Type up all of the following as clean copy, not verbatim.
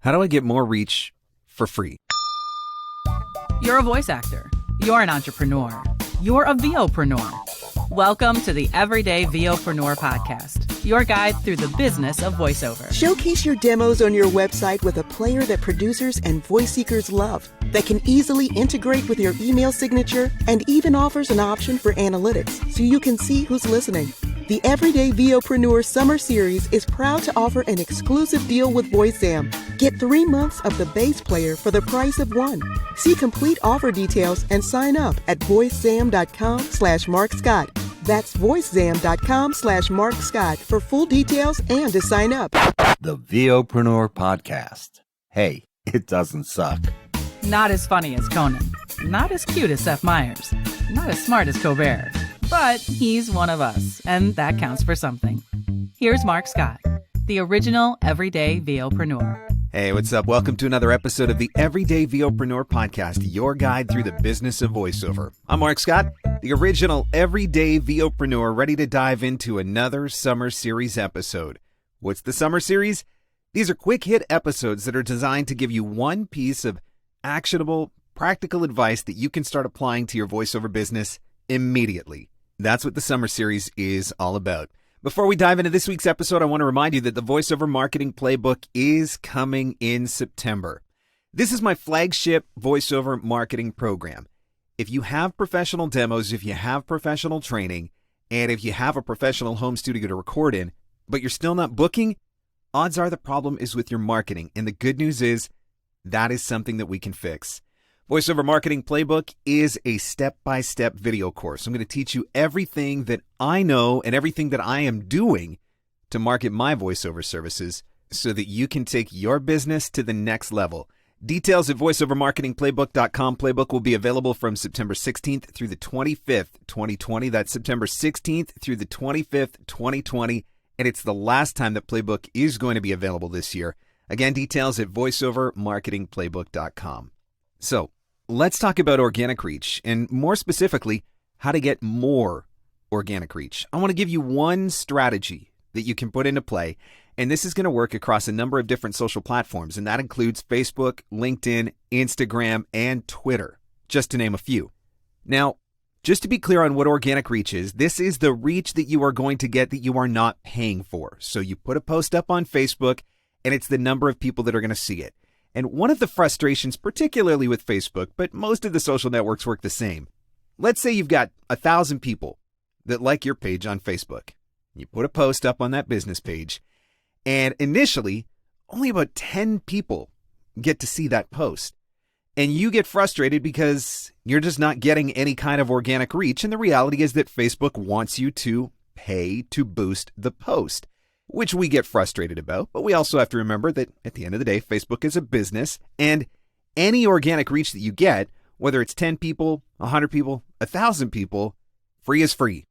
How do I get more reach for free? You're a voice actor. You're an entrepreneur. You're a VOPRENEUR. Welcome to the Everyday VOPRENEUR podcast, your guide through the business of voiceover. Showcase your demos on your website with a player that producers and voice seekers love, that can easily integrate with your email signature and even offers an option for analytics so you can see who's listening. The Everyday VOPRENEUR Summer Series is proud to offer an exclusive deal with VoiceZam. Get 3 months of the base player for the price of one. See complete offer details and sign up at voicezam.com/MarkScott. That's voicezam.com/MarkScott for full details and to sign up. The VOPRENEUR podcast. Hey, it doesn't suck. Not as funny as Conan. Not as cute as Seth Meyers. Not as smart as Colbert. But he's one of us, and that counts for something. Here's Mark Scott, the original Everyday VOPRENEUR. Hey, what's up? Welcome to another episode of the Everyday VOPreneur podcast, your guide through the business of voiceover. I'm Mark Scott, the original Everyday VOPreneur, ready to dive into another Summer Series episode. What's the Summer Series? These are quick hit episodes that are designed to give you one piece of actionable, practical advice that you can start applying to your voiceover business immediately. That's what the Summer Series is all about. Before we dive into this week's episode, I want to remind you that the Over Marketing Playbook is coming in September. This is my flagship voiceover marketing program. If you have professional demos, if you have professional training, and if you have a professional home studio to record in, but you're still not booking, odds are the problem is with your marketing. And the good news is that is something that we can fix. Over Marketing Playbook is a step-by-step video course. I'm going to teach you everything that I know and everything that I am doing to market my voiceover services so that you can take your business to the next level. Details at voiceovermarketingplaybook.com. Playbook will be available from September 16th through the 25th, 2020. That's September 16th through the 25th, 2020. And it's the last time that Playbook is going to be available this year. Again, details at voiceovermarketingplaybook.com. So, let's talk about organic reach, and more specifically, how to get more organic reach. I want to give you one strategy that you can put into play, and this is going to work across a number of different social platforms, and that includes Facebook, LinkedIn, Instagram, and Twitter, just to name a few. Now, just to be clear on what organic reach is, this is the reach that you are going to get that you are not paying for. So you put a post up on Facebook, and it's the number of people that are going to see it. And one of the frustrations, particularly with Facebook, but most of the social networks work the same. Let's say you've got 1,000 people that like your page on Facebook. You put a post up on that business page, and initially, only about 10 people get to see that post. And you get frustrated because you're just not getting any kind of organic reach. And the reality is that Facebook wants you to pay to boost the post, which we get frustrated about, but we also have to remember that at the end of the day, Facebook is a business, and any organic reach that you get, whether it's 10 people, 100 people, 1,000 people, free is free.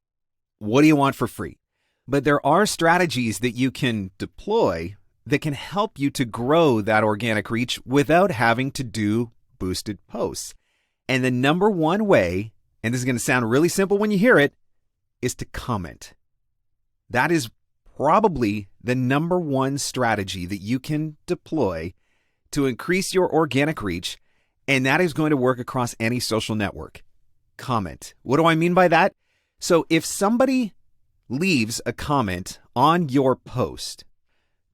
What do you want for free? But there are strategies that you can deploy that can help you to grow that organic reach without having to do boosted posts. And the number one way, and this is going to sound really simple when you hear it, is to comment. That is probably the number one strategy that you can deploy to increase your organic reach, and that is going to work across any social network. Comment. What do I mean by that? So if somebody leaves a comment on your post,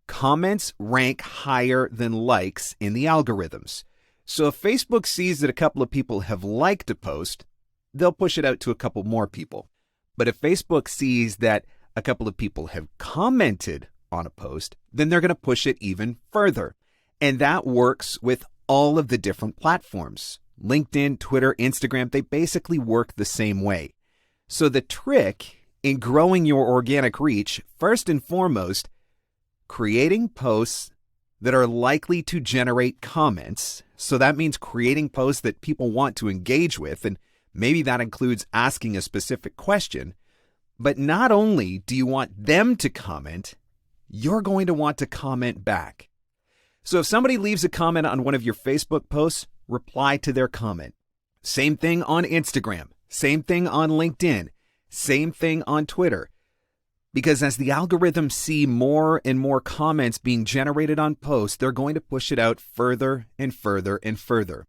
comments rank higher than likes in the algorithms. So if Facebook sees that a couple of people have liked a post, they'll push it out to a couple more people. But if Facebook sees that a couple of people have commented on a post, then they're going to push it even further. And that works with all of the different platforms. LinkedIn, Twitter, Instagram, they basically work the same way. So the trick in growing your organic reach, first and foremost, creating posts that are likely to generate comments. So that means creating posts that people want to engage with, and maybe that includes asking a specific question. But not only do you want them to comment, you're going to want to comment back. So if somebody leaves a comment on one of your Facebook posts, reply to their comment. Same thing on Instagram, same thing on LinkedIn, same thing on Twitter. Because as the algorithms see more and more comments being generated on posts, they're going to push it out further and further and further.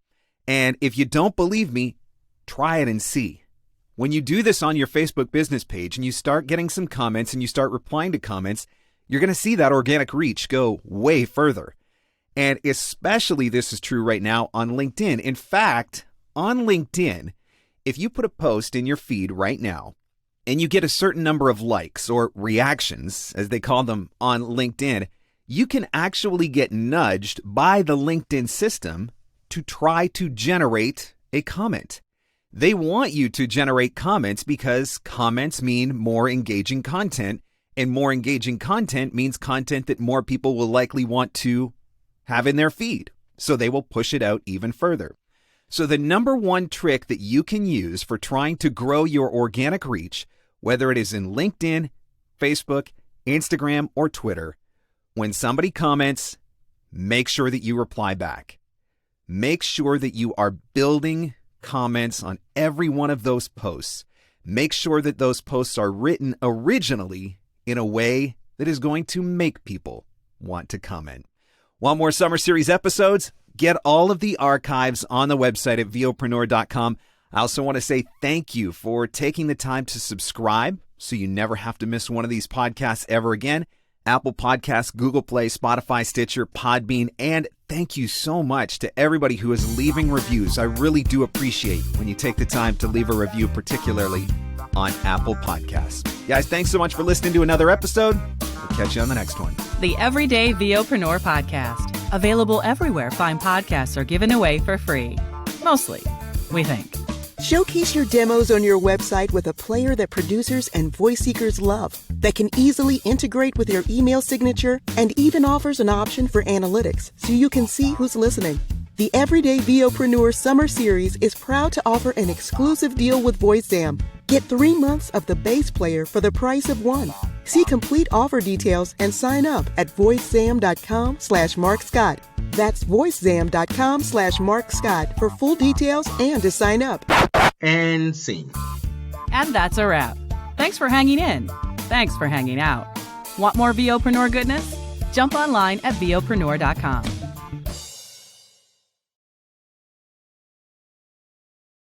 And if you don't believe me, try it and see. When you do this on your Facebook business page and you start getting some comments and you start replying to comments, you're going to see that organic reach go way further. And especially this is true right now on LinkedIn. In fact, on LinkedIn, if you put a post in your feed right now and you get a certain number of likes or reactions, as they call them on LinkedIn, you can actually get nudged by the LinkedIn system to try to generate a comment. They want you to generate comments because comments mean more engaging content, and more engaging content means content that more people will likely want to have in their feed. So they will push it out even further. So the number one trick that you can use for trying to grow your organic reach, whether it is in LinkedIn, Facebook, Instagram, or Twitter, when somebody comments, make sure that you reply back. Make sure that you are building comments on every one of those posts. Make sure that those posts are written originally in a way that is going to make people want to comment. Want more Summer Series episodes? Get all of the archives on the website at VOPRENEUR.com. I also want to say thank you for taking the time to subscribe so you never have to miss one of these podcasts ever again. Apple Podcasts, Google Play, Spotify, Stitcher, Podbean, and thank you so much to everybody who is leaving reviews. I really do appreciate when you take the time to leave a review, particularly on Apple Podcasts. Guys, thanks so much for listening to another episode. We'll catch you on the next one. The Everyday VOpreneur Podcast. Available everywhere fine podcasts are given away for free. Mostly, we think. Showcase your demos on your website with a player that producers and voice seekers love, that can easily integrate with your email signature and even offers an option for analytics so you can see who's listening. The Everyday VOPRENEURS Summer Series is proud to offer an exclusive deal with VoiceZam. Get 3 months of the base player for the price of one. See complete offer details and sign up at voicezam.com/Mark Scott. That's voicezam.com/Mark Scott for full details and to sign up. And scene. And that's a wrap. Thanks for hanging in. Thanks for hanging out. Want more VOpreneur goodness? Jump online at VOPreneur.com.